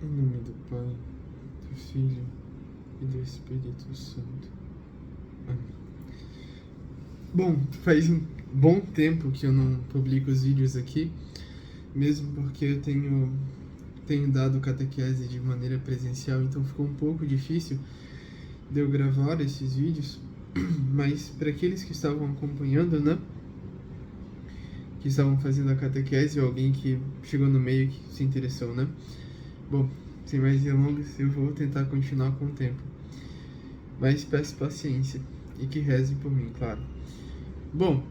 Em nome do Pai, do Filho e do Espírito Santo. Amém. Bom, faz um bom tempo que eu não publico os vídeos aqui, mesmo porque eu tenho dado catequese de maneira presencial, então ficou um pouco difícil de eu gravar esses vídeos, mas para aqueles que estavam acompanhando, né, que estavam fazendo a catequese, ou alguém que chegou no meio que se interessou, né? Bom, sem mais delongas, eu vou tentar continuar com o tempo, mas peço paciência e que rezem por mim, claro. Bom,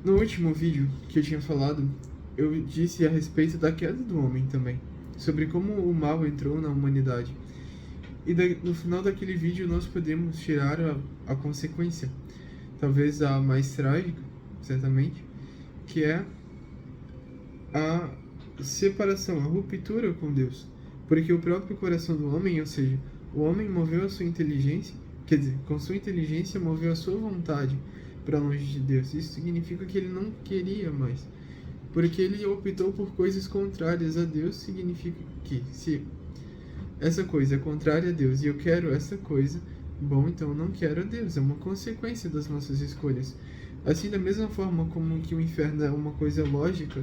no último vídeo que eu tinha falado, eu disse a respeito da queda do homem também, sobre como o mal entrou na humanidade. E no final daquele vídeo nós podemos tirar a consequência, talvez a mais trágica, certamente, que é a separação, a ruptura com Deus. Porque o próprio coração do homem, ou seja, o homem moveu a sua inteligência, quer dizer, com sua inteligência moveu a sua vontade para longe de Deus. Isso significa que ele não queria mais. Porque ele optou por coisas contrárias a Deus, significa que se essa coisa é contrária a Deus e eu quero essa coisa, bom, então eu não quero a Deus. É uma consequência das nossas escolhas. Assim, da mesma forma como que o inferno é uma coisa lógica,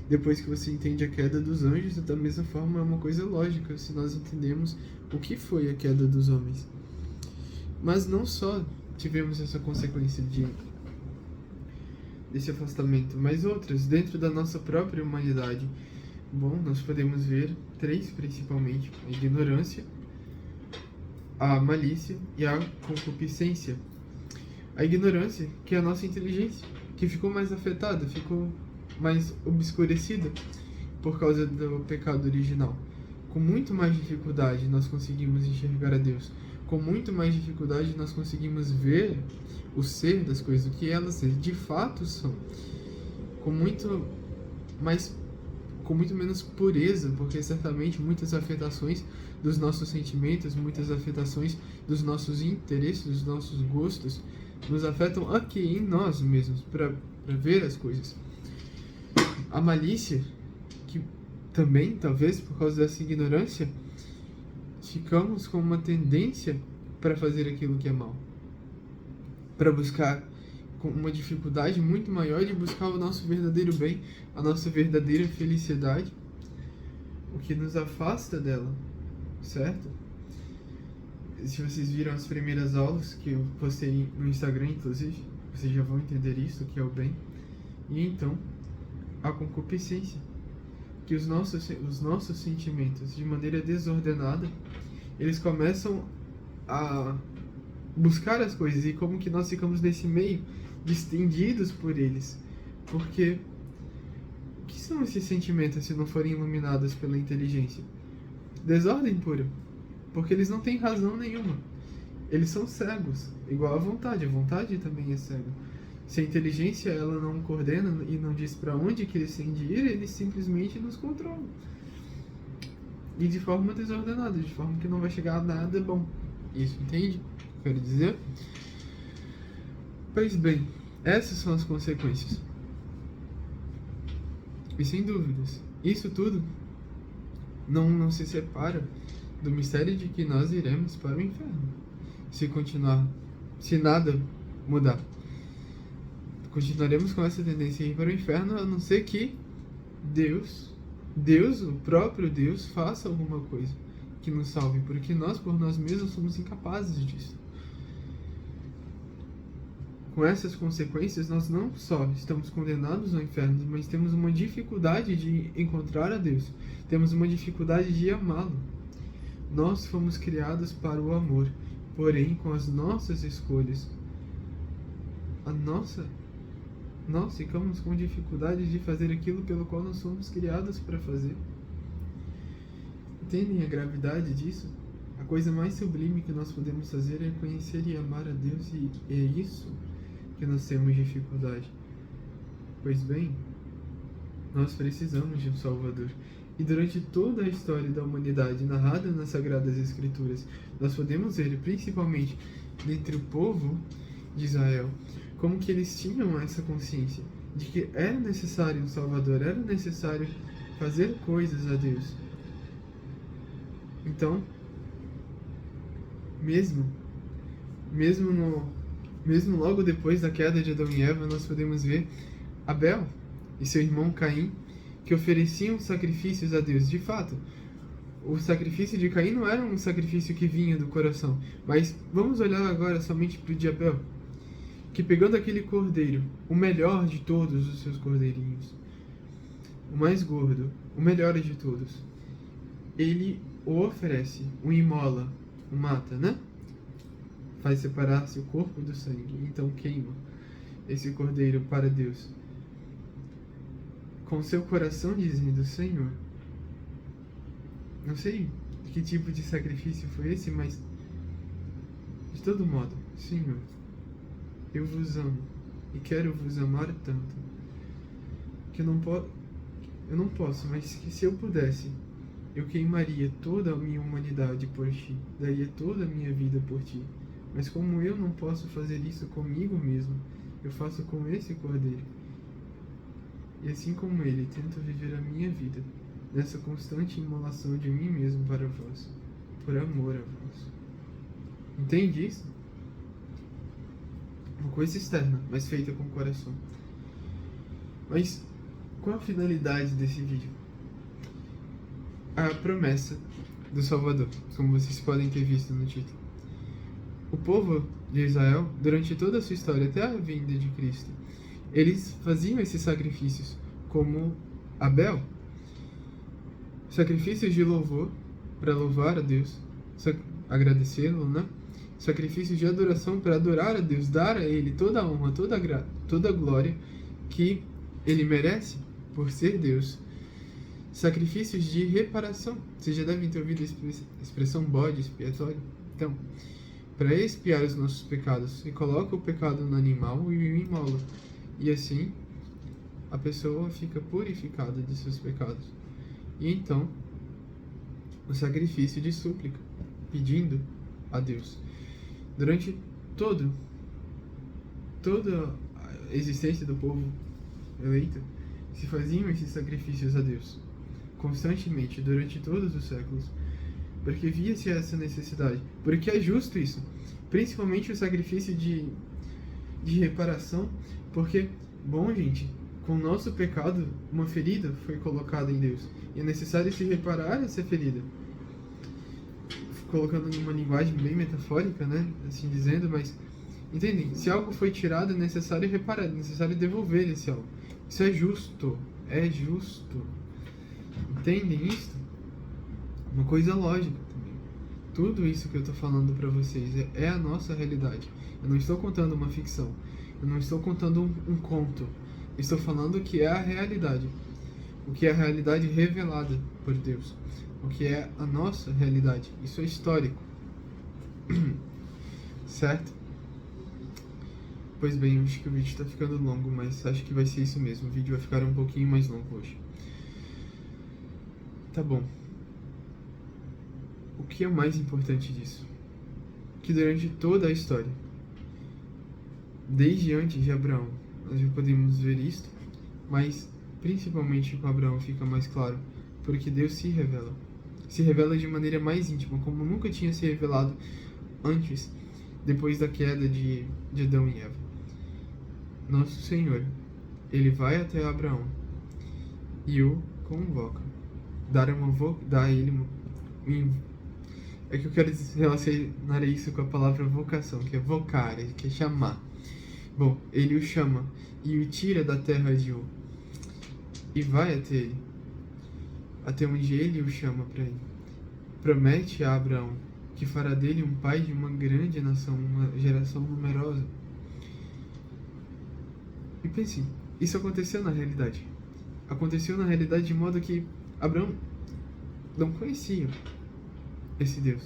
depois que você entende a queda dos anjos, da mesma forma é uma coisa lógica, se nós entendemos o que foi a queda dos homens. Mas não só tivemos essa consequência desse afastamento, mas outras dentro da nossa própria humanidade. Bom, nós podemos ver três principalmente: a ignorância, a malícia e a concupiscência. A ignorância, que é a nossa inteligência, que ficou mais afetada, ficou mais obscurecida por causa do pecado original. Com muito mais dificuldade nós conseguimos enxergar a Deus. Com muito mais dificuldade nós conseguimos ver o ser das coisas, o que elas de fato são. Com muito menos pureza, porque certamente muitas afetações dos nossos sentimentos, muitas afetações dos nossos interesses, dos nossos gostos, nos afetam aqui em nós mesmos, para ver as coisas. A malícia, que também, talvez por causa dessa ignorância, ficamos com uma tendência para fazer aquilo que é mal, para buscar, com uma dificuldade muito maior de buscar o nosso verdadeiro bem, a nossa verdadeira felicidade, o que nos afasta dela, certo? Se vocês viram as primeiras aulas que eu postei no Instagram, inclusive, vocês já vão entender isso, que é o bem. E então, a concupiscência, que os nossos sentimentos, de maneira desordenada, eles começam a buscar as coisas, e como que nós ficamos nesse meio, distendidos por eles. Porque o que são esses sentimentos se não forem iluminados pela inteligência? Desordem pura, porque eles não têm razão nenhuma. Eles são cegos, igual a vontade também é cega. Se a inteligência ela não coordena e não diz para onde que eles têm de ir, eles simplesmente nos controlam. E de forma desordenada, de forma que não vai chegar a nada bom. Isso, entende? Quero dizer? Pois bem, essas são as consequências. E sem dúvidas, isso tudo não se separa do mistério de que nós iremos para o inferno. Se nada mudar. Continuaremos com essa tendência a ir para o inferno, a não ser que Deus, o próprio Deus, faça alguma coisa que nos salve, porque nós, por nós mesmos, somos incapazes disso. Com essas consequências, nós não só estamos condenados ao inferno, mas temos uma dificuldade de encontrar a Deus. Temos uma dificuldade de amá-lo. Nós fomos criados para o amor, porém, com as nossas escolhas, nós ficamos com dificuldade de fazer aquilo pelo qual nós fomos criados para fazer. Entendem a gravidade disso? A coisa mais sublime que nós podemos fazer é conhecer e amar a Deus, e é isso que nós temos dificuldade. Pois bem, nós precisamos de um Salvador. E durante toda a história da humanidade narrada nas Sagradas Escrituras, nós podemos ver, principalmente dentre o povo de Israel, como que eles tinham essa consciência de que era necessário um Salvador, era necessário fazer coisas a Deus. Então, mesmo, mesmo mesmo logo depois da queda de Adão e Eva, nós podemos ver Abel e seu irmão Caim, que ofereciam sacrifícios a Deus. De fato, o sacrifício de Caim não era um sacrifício que vinha do coração, mas vamos olhar agora somente para o de Abel, que pegando aquele cordeiro, o melhor de todos os seus cordeirinhos, o mais gordo, o melhor de todos, ele o oferece, o imola, o mata, né? Faz separar-se o corpo do sangue, então queima esse cordeiro para Deus, com seu coração dizendo: Senhor, não sei que tipo de sacrifício foi esse, mas de todo modo, Senhor, eu vos amo e quero vos amar tanto que eu não posso, mas que se eu pudesse, eu queimaria toda a minha humanidade por ti, daria toda a minha vida por ti. Mas como eu não posso fazer isso comigo mesmo, eu faço com esse cordeiro. E assim como ele, tento viver a minha vida nessa constante imolação de mim mesmo para vós, por amor a vós. Entende isso? Uma coisa externa, mas feita com o coração. Mas qual a finalidade desse vídeo? A promessa do Salvador, como vocês podem ter visto no título. O povo de Israel, durante toda a sua história, até a vinda de Cristo, eles faziam esses sacrifícios, como Abel, sacrifícios de louvor, para louvar a Deus, agradecê-lo, né? Sacrifícios de adoração para adorar a Deus, dar a Ele toda a honra, toda a glória que Ele merece por ser Deus. Sacrifícios de reparação. Vocês já devem ter ouvido a expressão bode expiatório. Então, para expiar os nossos pecados, se coloca o pecado no animal e o imola. E assim, a pessoa fica purificada de seus pecados. E então, o sacrifício de súplica, pedindo a Deus. Durante toda a existência do povo eleito, se faziam esses sacrifícios a Deus, constantemente, durante todos os séculos, porque via-se essa necessidade, porque é justo isso, principalmente o sacrifício de reparação, porque, bom, gente, com o nosso pecado, uma ferida foi colocada em Deus, e é necessário se reparar essa ferida. Colocando numa linguagem bem metafórica, né, assim dizendo, mas, entendem? Se algo foi tirado, é necessário reparar, é necessário devolver esse algo. Isso é justo, Entendem isso? Uma coisa lógica também. Tudo isso que eu estou falando para vocês é a nossa realidade. Eu não estou contando uma ficção. Eu não estou contando um conto. Eu estou falando o que é a realidade. O que é a realidade revelada por Deus. O que é a nossa realidade. Isso é histórico. Certo? Pois bem, eu acho que o vídeo está ficando longo, mas acho que vai ser isso mesmo. O vídeo vai ficar um pouquinho mais longo hoje. Tá bom. O que é o mais importante disso? Que durante toda a história, desde antes de Abraão, nós já podemos ver isto, mas principalmente com Abraão fica mais claro, porque Deus se revela de maneira mais íntima, como nunca tinha se revelado antes, depois da queda de Adão e Eva. Nosso Senhor, Ele vai até Abraão e o convoca, dá a ele é que eu quero relacionar isso com a palavra vocação, que é vocar, que é chamar. Bom, ele o chama e o tira da terra de Ur e vai até ele, até onde ele o chama para ir. Promete a Abraão que fará dele um pai de uma grande nação, uma geração numerosa. E pense, isso aconteceu na realidade. Aconteceu na realidade de modo que Abraão não conhecia esse Deus.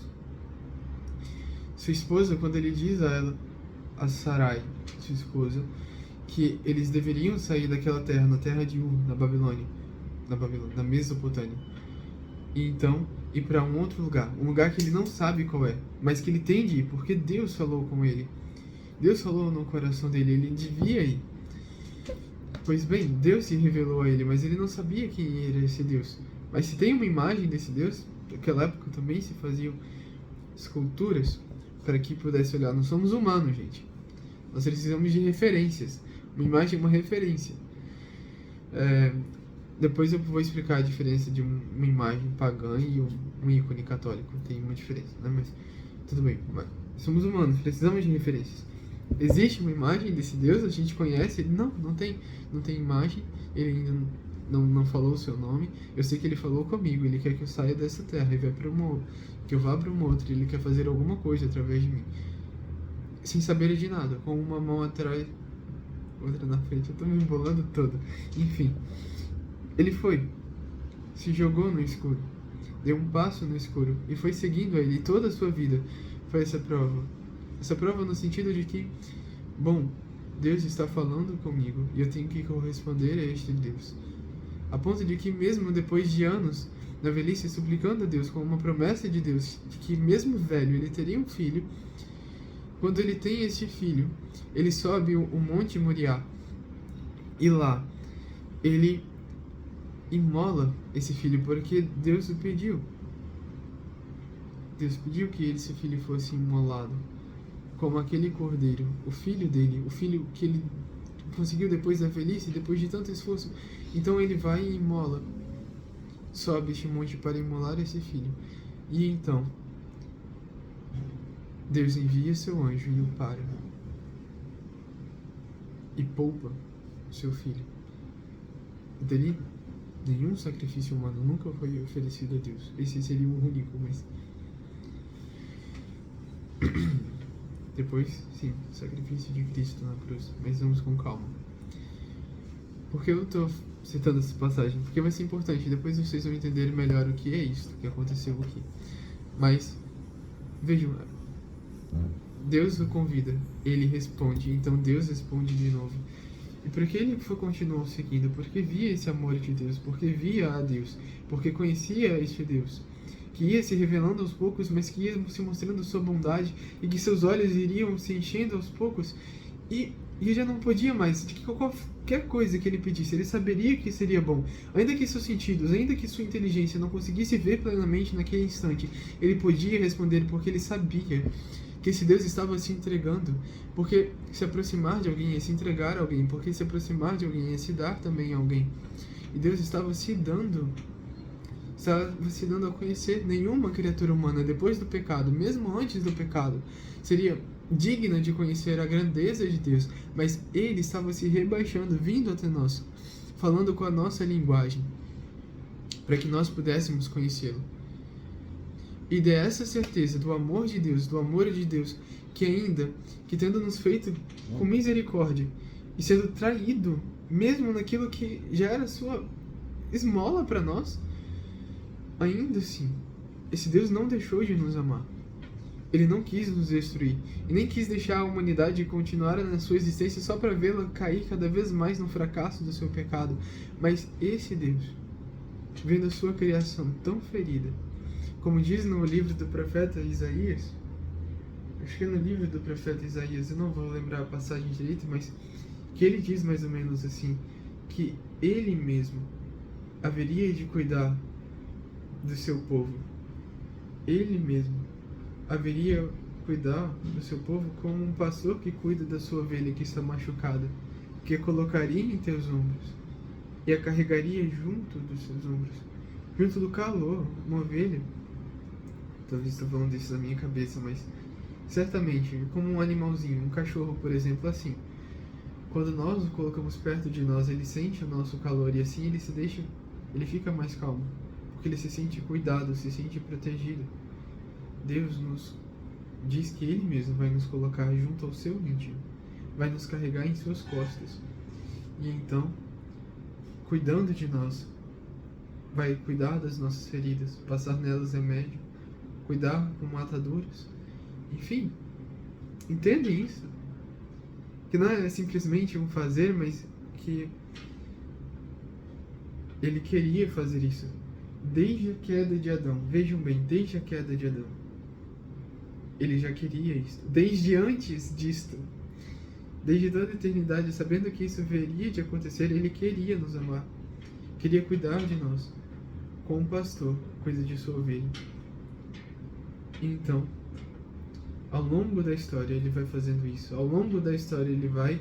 Sua esposa, quando ele diz a ela, a Sarai, sua esposa, que eles deveriam sair daquela terra, na terra de Ur, na Mesopotâmia, e então ir para um outro lugar, um lugar que ele não sabe qual é, mas que ele tem de ir, porque Deus falou com ele. Deus falou no coração dele, ele devia ir. Pois bem, Deus se revelou a ele, mas ele não sabia quem era esse Deus. Mas se tem uma imagem desse Deus, naquela época também se faziam esculturas para que pudesse olhar. Nós somos humanos, gente. Nós precisamos de referências. Uma imagem é uma referência. Depois eu vou explicar a diferença de uma imagem pagã e um ícone católico. Tem uma diferença, né? Mas tudo bem. Mas somos humanos, precisamos de referências. Existe uma imagem desse Deus, a gente conhece ele? Não tem imagem. Ele ainda não falou o seu nome. Eu sei que ele falou comigo. Ele quer que eu saia dessa terra e que eu vá para uma outra. Ele quer fazer alguma coisa através de mim. Sem saber de nada, com uma mão atrás, outra na frente. Eu tô me embolando todo. Enfim, ele se jogou no escuro, deu um passo no escuro e foi seguindo a ele. E toda a sua vida foi essa prova. Essa prova no sentido de que, bom, Deus está falando comigo e eu tenho que corresponder a este Deus. A ponto de que mesmo depois de anos na velhice suplicando a Deus com uma promessa de Deus de que mesmo velho ele teria um filho, quando ele tem este filho, ele sobe o Monte Moriá e lá ele imola esse filho porque Deus o pediu. Deus pediu que esse filho fosse imolado como aquele cordeiro, o filho dele, o filho que ele conseguiu depois da velhice, depois de tanto esforço. Então ele vai e imola, sobe este monte para imolar esse filho. E então Deus envia seu anjo e o para e poupa o seu filho. Dele, nenhum sacrifício humano nunca foi oferecido a Deus. Esse seria o único, mas depois, sim, sacrifício de Cristo na cruz. Mas vamos com calma. Por que eu estou citando essa passagem? Porque vai ser importante. Depois vocês vão entender melhor o que é isso que aconteceu aqui. Mas vejam, Deus o convida, ele responde, então Deus responde de novo. E por que ele continuou seguindo? Porque via esse amor de Deus, porque via a Deus, porque conhecia este Deus, que ia se revelando aos poucos, mas que ia se mostrando sua bondade, e que seus olhos iriam se enchendo aos poucos, e já não podia mais, de que qualquer coisa que ele pedisse, ele saberia que seria bom, ainda que seus sentidos, ainda que sua inteligência não conseguisse ver plenamente naquele instante, ele podia responder porque ele sabia que esse Deus estava se entregando, porque se aproximar de alguém é se entregar a alguém, porque se aproximar de alguém é se dar também a alguém. E Deus estava se dando a conhecer. Nenhuma criatura humana depois do pecado, mesmo antes do pecado, seria digna de conhecer a grandeza de Deus, mas ele estava se rebaixando, vindo até nós, falando com a nossa linguagem, para que nós pudéssemos conhecê-lo. E dessa certeza do amor de Deus, que tendo nos feito com misericórdia e sendo traído, mesmo naquilo que já era sua esmola para nós, ainda assim, esse Deus não deixou de nos amar. Ele não quis nos destruir, e nem quis deixar a humanidade continuar na sua existência só para vê-la cair cada vez mais no fracasso do seu pecado. Mas esse Deus, vendo a sua criação tão ferida, como diz no livro do profeta Isaías, acho que é no livro do profeta Isaías, eu não vou lembrar a passagem direito, mas que ele diz mais ou menos assim, que ele mesmo haveria de cuidar do seu povo. Ele mesmo haveria cuidar do seu povo como um pastor que cuida da sua ovelha que está machucada, que a colocaria em teus ombros e a carregaria junto dos seus ombros, junto do calor. Uma ovelha, talvez estou falando isso na minha cabeça, mas certamente, como um animalzinho, um cachorro, por exemplo, assim, quando nós o colocamos perto de nós, ele sente o nosso calor e assim ele fica mais calmo, porque ele se sente cuidado, se sente protegido. Deus nos diz que ele mesmo vai nos colocar junto ao seu íntimo, vai nos carregar em suas costas, e então, cuidando de nós, vai cuidar das nossas feridas, passar nelas remédio, cuidar com ataduras. Enfim, entendem isso? Que não é simplesmente um fazer, mas que ele queria fazer isso desde a queda de Adão. Vejam bem, desde a queda de Adão ele já queria isso, desde antes disto, desde toda a eternidade, sabendo que isso viria de acontecer, ele queria nos amar, queria cuidar de nós. com o pastor, cuida de sua ovelha. Então, ao longo da história ele vai fazendo isso. Ao longo da história ele vai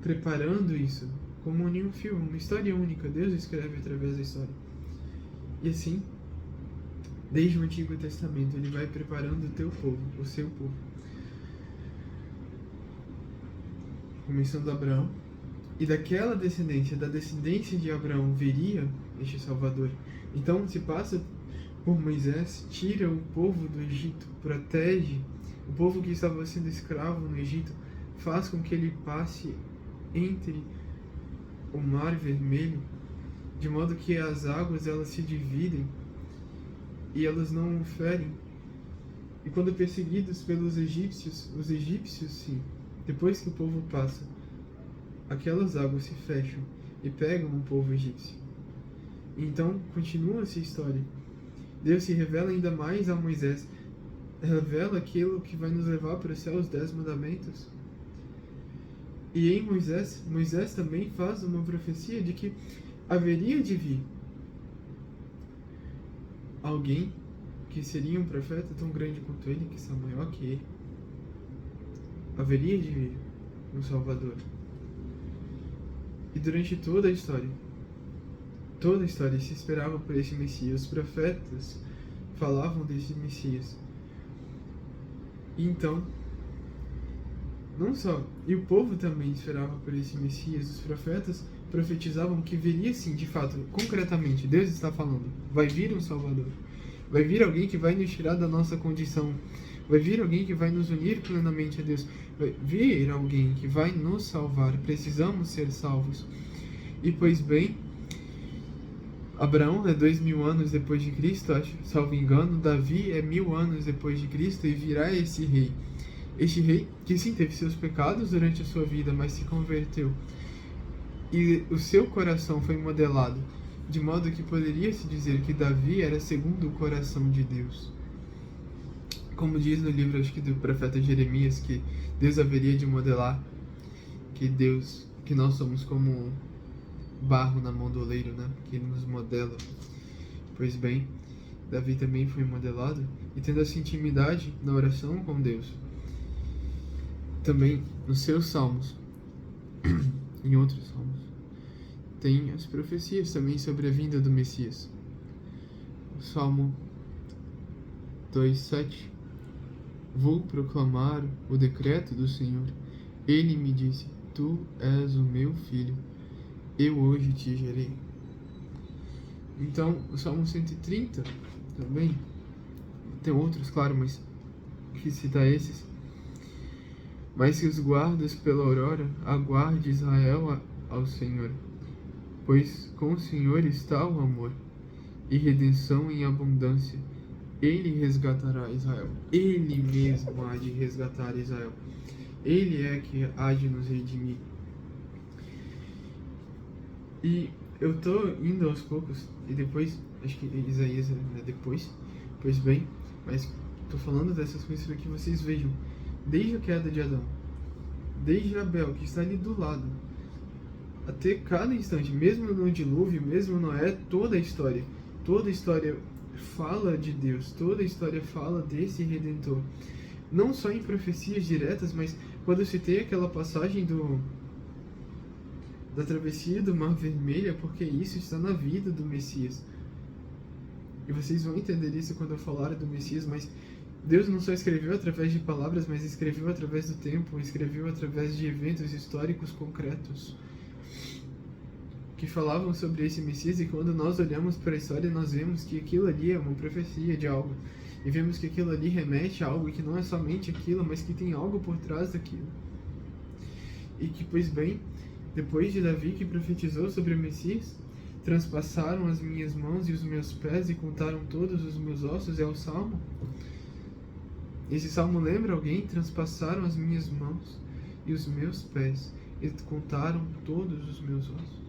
preparando isso como um filme, uma história única. Deus escreve através da história. E assim, desde o Antigo Testamento, ele vai preparando o teu povo, o seu povo. Começando Abraão. E daquela descendência, da descendência de Abraão, viria este Salvador. Então se passa por Moisés, tira o povo do Egito, protege o povo que estava sendo escravo no Egito, faz com que ele passe entre o Mar Vermelho, de modo que as águas elas se dividem e elas não o ferem. E quando perseguidos pelos egípcios, os egípcios sim, depois que o povo passa, aquelas águas se fecham e pegam o povo egípcio. Então continua-se a história. Deus se revela ainda mais a Moisés, revela aquilo que vai nos levar para o céu, os 10 mandamentos. E em Moisés também faz uma profecia de que haveria de vir alguém que seria um profeta tão grande quanto ele, que está maior que ele. Haveria de vir um Salvador. E durante toda a história se esperava por esse Messias. Os profetas falavam desse Messias. E então, não só, e o povo também esperava por esse Messias. Os profetas profetizavam que viria sim, de fato, concretamente, Deus está falando, vai vir um Salvador. Vai vir alguém que vai nos tirar da nossa condição. Vai vir alguém que vai nos unir plenamente a Deus. Vai vir alguém que vai nos salvar. Precisamos ser salvos. E pois bem, Abraão é 2000 anos depois de Cristo, acho, salvo engano. Davi é 1000 anos depois de Cristo e virá esse rei. Este rei que sim teve seus pecados durante a sua vida, mas se converteu. E o seu coração foi modelado, de modo que poderia-se dizer que Davi era segundo o coração de Deus. Como diz no livro, acho que do profeta Jeremias, que Deus haveria de modelar, que nós somos como barro na mão do oleiro, né? Que ele nos modela. Pois bem, Davi também foi modelado e tendo essa intimidade na oração com Deus. Também nos seus salmos, em outros salmos, tem as profecias também sobre a vinda do Messias. O Salmo 2:7. Vou proclamar o decreto do Senhor. Ele me disse: Tu és o meu filho, eu hoje te gerei. Então, o Salmo 130 também, tem outros, claro, mas que cita esses. Mas que os guardas pela aurora, aguarde Israel ao Senhor, pois com o Senhor está o amor e redenção em abundância. Ele resgatará Israel. Ele mesmo há de resgatar Israel. Ele é que há de nos redimir. E eu tô indo aos poucos, e depois, acho que Isaías é depois, pois bem, mas tô falando dessas coisas para que vocês vejam, desde a queda de Adão, desde Abel, que está ali do lado, até cada instante, mesmo no dilúvio, mesmo Noé, toda a história fala de Deus, toda a história fala desse Redentor. Não só em profecias diretas, mas quando se tem aquela passagem da travessia do Mar Vermelho, é porque isso está na vida do Messias. E vocês vão entender isso quando eu falar do Messias, mas Deus não só escreveu através de palavras, mas escreveu através do tempo, escreveu através de eventos históricos concretos que falavam sobre esse Messias. E quando nós olhamos para a história, nós vemos que aquilo ali é uma profecia de algo. E vemos que aquilo ali remete a algo que não é somente aquilo, mas que tem algo por trás daquilo. E que, pois bem, depois de Davi que profetizou sobre o Messias, transpassaram as minhas mãos e os meus pés e contaram todos os meus ossos, é o Salmo. Esse Salmo lembra alguém? Transpassaram as minhas mãos e os meus pés e contaram todos os meus ossos.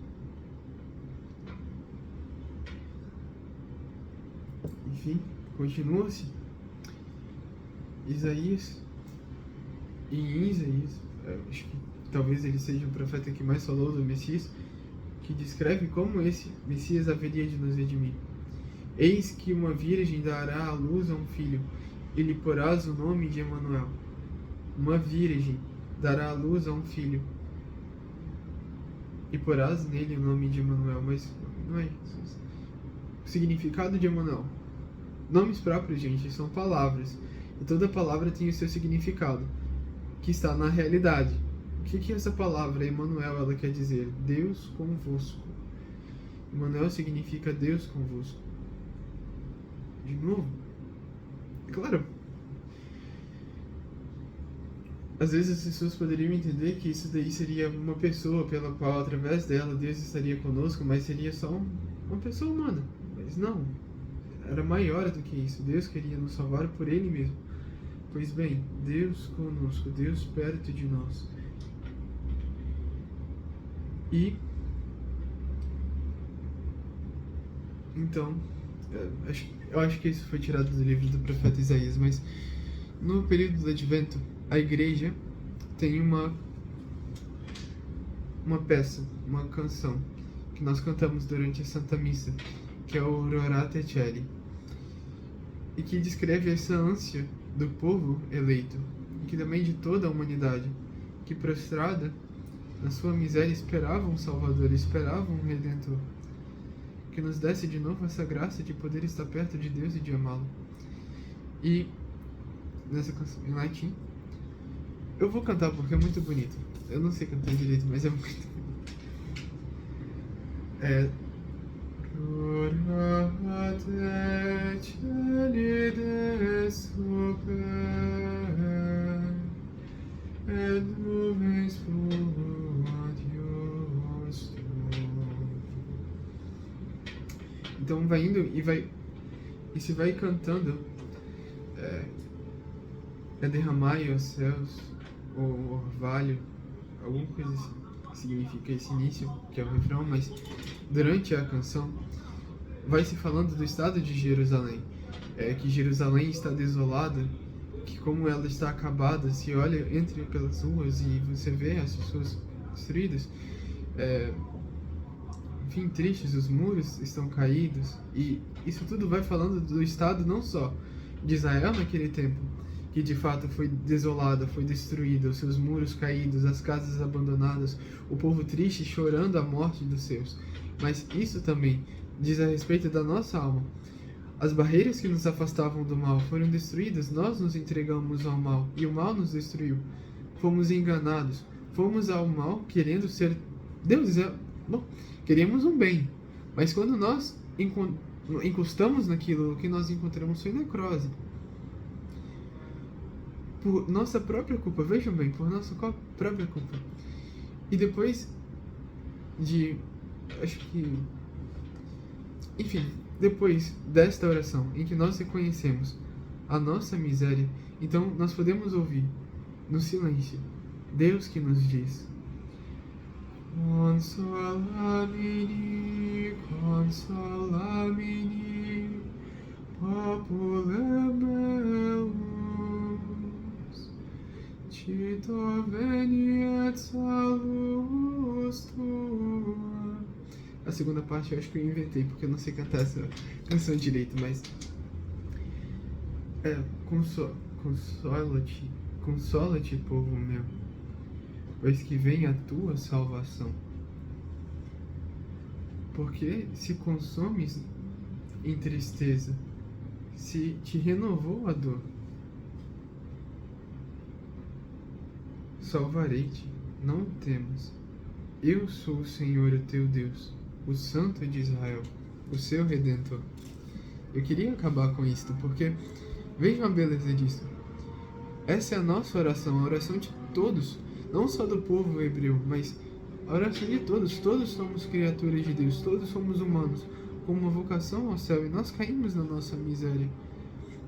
Enfim, continua-se. Isaías. E em Isaías, acho que talvez ele seja o profeta que mais falou do Messias, que descreve como esse Messias haveria de nos redimir. Eis que uma virgem dará à luz a um filho, e lhe porás o nome de Emanuel. Uma virgem dará à luz a um filho, e porás nele o nome de Emanuel. Mas não é isso. O significado de Emanuel. Nomes próprios, gente, são palavras. E toda palavra tem o seu significado, que está na realidade. O que essa palavra, Emanuel, ela quer dizer? Deus convosco. Emanuel significa Deus convosco. De novo, claro, às vezes as pessoas poderiam entender que isso daí seria uma pessoa pela qual, através dela, Deus estaria conosco, mas seria só uma pessoa humana. Mas não, era maior do que isso. Deus queria nos salvar por Ele mesmo. Pois bem, Deus conosco, Deus perto de nós. E então, eu acho que isso foi tirado do livro do profeta Isaías, mas no período do Advento, a igreja tem uma peça, uma canção, que nós cantamos durante a Santa Missa, que é o Aurorate Coeli, e que descreve essa ânsia do povo eleito, e que também de toda a humanidade, que prostrada na sua miséria esperava um Salvador, esperava um Redentor, que nos desse de novo essa graça de poder estar perto de Deus e de amá-lo. E nessa canção em latim, eu vou cantar porque é muito bonito. Eu não sei cantar direito, mas é muito bonito. Aurorate coeli de super, et nubes fluat iustum. Então vai indo e se vai cantando, derramai aos céus, ou orvalho, alguma coisa assim, que significa esse início, que é o refrão, mas durante a canção vai se falando do estado de Jerusalém, que Jerusalém está desolada, que como ela está acabada, se olha pelas ruas e você vê as pessoas destruídas, enfim, tristes, os muros estão caídos, e isso tudo vai falando do estado não só de Israel naquele tempo, que de fato foi desolada, foi destruída, os seus muros caídos, as casas abandonadas, o povo triste chorando a morte dos seus, mas isso também diz a respeito da nossa alma. As barreiras que nos afastavam do mal foram destruídas, nós nos entregamos ao mal, e o mal nos destruiu. Fomos enganados, fomos ao mal querendo ser... Deus é... Bom, queremos um bem, mas quando nós encostamos naquilo, o que nós encontramos foi necrose. Por nossa própria culpa, vejam bem, por nossa própria culpa. E depois depois desta oração, em que nós reconhecemos a nossa miséria, então nós podemos ouvir, no silêncio, Deus que nos diz: Consola-me, consola-me, populem meus, Tito veni et salus tua. A segunda parte eu acho que eu inventei, porque eu não sei cantar essa canção direito, mas... Consola-te, povo meu, pois que vem a tua salvação. Porque se consomes em tristeza, se te renovou a dor, salvarei-te, não temas. Eu sou o Senhor, o teu Deus, o Santo de Israel, o seu Redentor. Eu queria acabar com isto, porque vejam a beleza disso. Essa é a nossa oração, a oração de todos, não só do povo hebreu, mas a oração de todos. Todos somos criaturas de Deus, todos somos humanos, com uma vocação ao céu, e nós caímos na nossa miséria.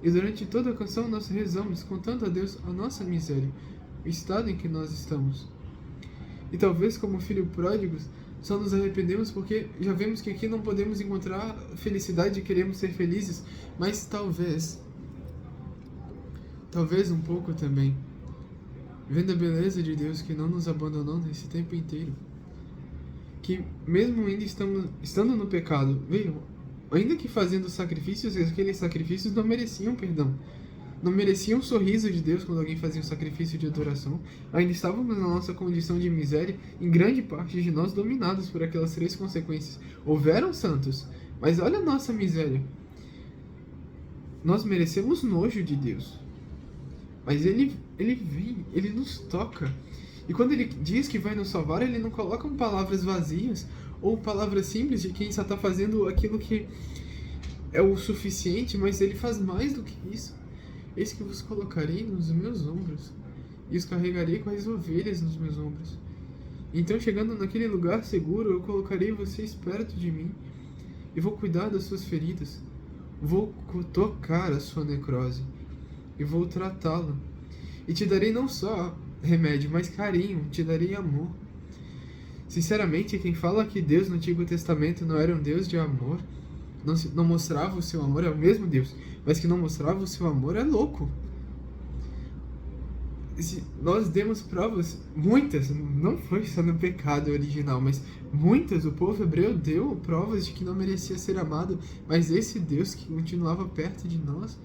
E durante toda a canção nós rezamos, contando a Deus a nossa miséria, o estado em que nós estamos. E talvez, como filho pródigos, só nos arrependemos porque já vemos que aqui não podemos encontrar felicidade e queremos ser felizes, mas talvez um pouco também, vendo a beleza de Deus que não nos abandonou nesse tempo inteiro, que mesmo ainda estando no pecado, vejam, ainda que fazendo sacrifícios, aqueles sacrifícios não mereciam perdão. Não mereciam um sorriso de Deus quando alguém fazia um sacrifício de adoração. Ainda estávamos na nossa condição de miséria, em grande parte de nós dominados por aquelas 3 consequências. Houveram santos, mas olha a nossa miséria. Nós merecemos nojo de Deus. Mas ele vem, ele nos toca. E quando ele diz que vai nos salvar, ele não coloca palavras vazias ou palavras simples de quem só está fazendo aquilo que é o suficiente, mas ele faz mais do que isso. Eis que vos colocarei nos meus ombros e os carregarei com as ovelhas nos meus ombros. Então, chegando naquele lugar seguro, eu colocarei vocês perto de mim e vou cuidar das suas feridas. Vou tocar a sua necrose e vou tratá-la. E te darei não só remédio, mas carinho, te darei amor. Sinceramente, quem fala que Deus no Antigo Testamento não era um Deus de amor, não mostrava o seu amor, é o mesmo Deus, mas que não mostrava o seu amor é louco. Nós demos provas, muitas, não foi só no pecado original, mas muitas, o povo hebreu deu provas de que não merecia ser amado, mas esse Deus que continuava perto de nós,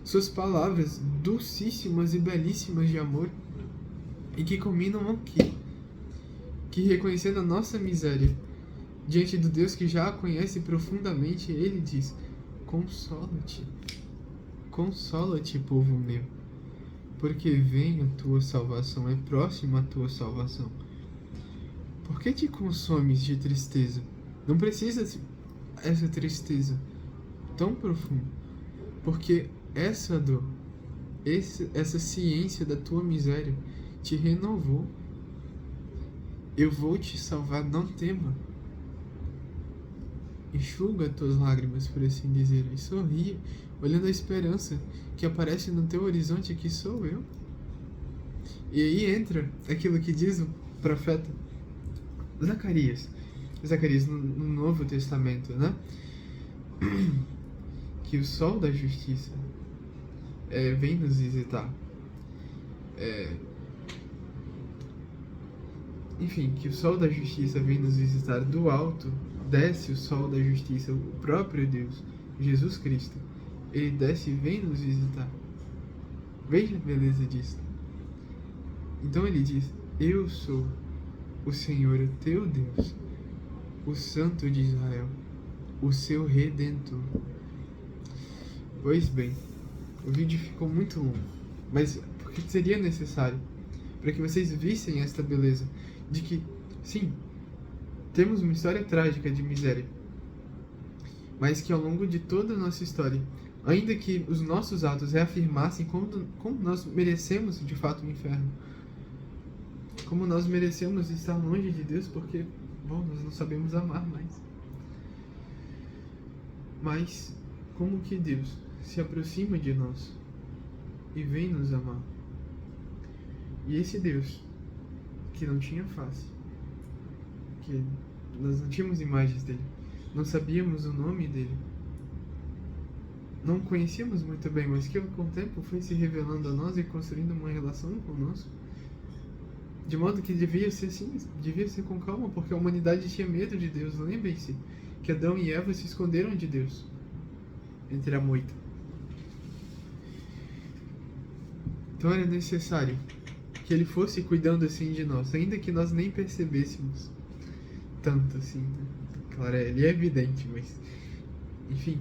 suas palavras dulcíssimas e belíssimas de amor, e que culminam aqui, que reconhecendo a nossa miséria, diante do Deus que já a conhece profundamente, ele diz: consola-te, consola-te, povo meu, porque vem a tua salvação, é próxima a tua salvação. Por que te consomes de tristeza? Não precisa essa tristeza tão profunda, porque essa dor, essa ciência da tua miséria te renovou. Eu vou te salvar, não tema. Enxuga as tuas lágrimas, por assim dizer, e sorria, olhando a esperança que aparece no teu horizonte, que sou eu. E aí entra aquilo que diz o profeta Zacarias no Novo Testamento, né? Que o sol da justiça vem nos visitar. Enfim, que o sol da justiça vem nos visitar do alto. Desce o sol da justiça, o próprio Deus, Jesus Cristo. Ele desce e vem nos visitar. Veja a beleza disso. Então ele diz: eu sou o Senhor, o teu Deus, o Santo de Israel, o seu Redentor. Pois bem, o vídeo ficou muito longo, mas porque seria necessário, para que vocês vissem esta beleza, de que, sim, temos uma história trágica de miséria, mas que ao longo de toda a nossa história, ainda que os nossos atos reafirmassem como nós merecemos de fato o inferno, como nós merecemos estar longe de Deus, porque, bom, nós não sabemos amar mais. Mas como que Deus se aproxima de nós e vem nos amar? E esse Deus, que não tinha face, que nós não tínhamos imagens dele, não sabíamos o nome dele, não conhecíamos muito bem, mas que com o tempo foi se revelando a nós e construindo uma relação conosco, de modo que devia ser assim, devia ser com calma, porque a humanidade tinha medo de Deus. Lembrem-se que Adão e Eva se esconderam de Deus entre a moita. Então era necessário que ele fosse cuidando assim de nós, ainda que nós nem percebêssemos tanto assim, né? Claro, ele é evidente, mas enfim,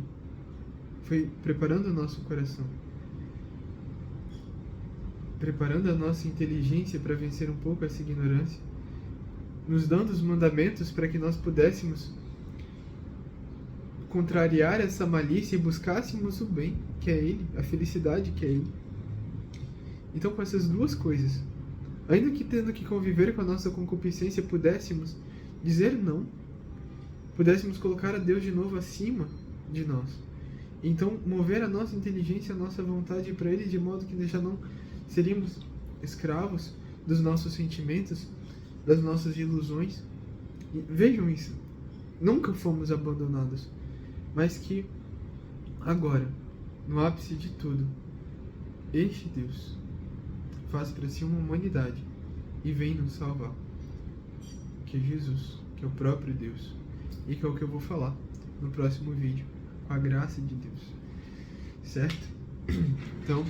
foi preparando o nosso coração, preparando a nossa inteligência para vencer um pouco essa ignorância, nos dando os mandamentos para que nós pudéssemos contrariar essa malícia e buscássemos o bem, que é ele, a felicidade, que é ele. Então, com essas duas coisas, ainda que tendo que conviver com a nossa concupiscência, pudéssemos dizer não, pudéssemos colocar a Deus de novo acima de nós. Então, mover a nossa inteligência, a nossa vontade para ele, de modo que já não seríamos escravos dos nossos sentimentos, das nossas ilusões. E vejam isso, nunca fomos abandonados, mas que agora, no ápice de tudo, este Deus faz para si uma humanidade e vem nos salvar, que é Jesus. que é o próprio Deus, e que é o que eu vou falar no próximo vídeo, com a graça de Deus, certo? Então,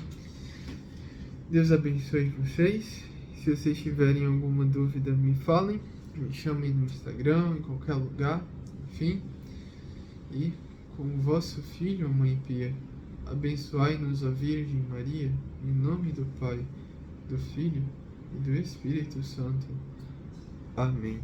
Deus abençoe vocês. Se vocês tiverem alguma dúvida, me falem, me chamem no Instagram, em qualquer lugar, enfim. E com o vosso Filho, Mãe Pia, abençoai-nos, ó Virgem Maria, em nome do Pai, do Filho e do Espírito Santo. Amém.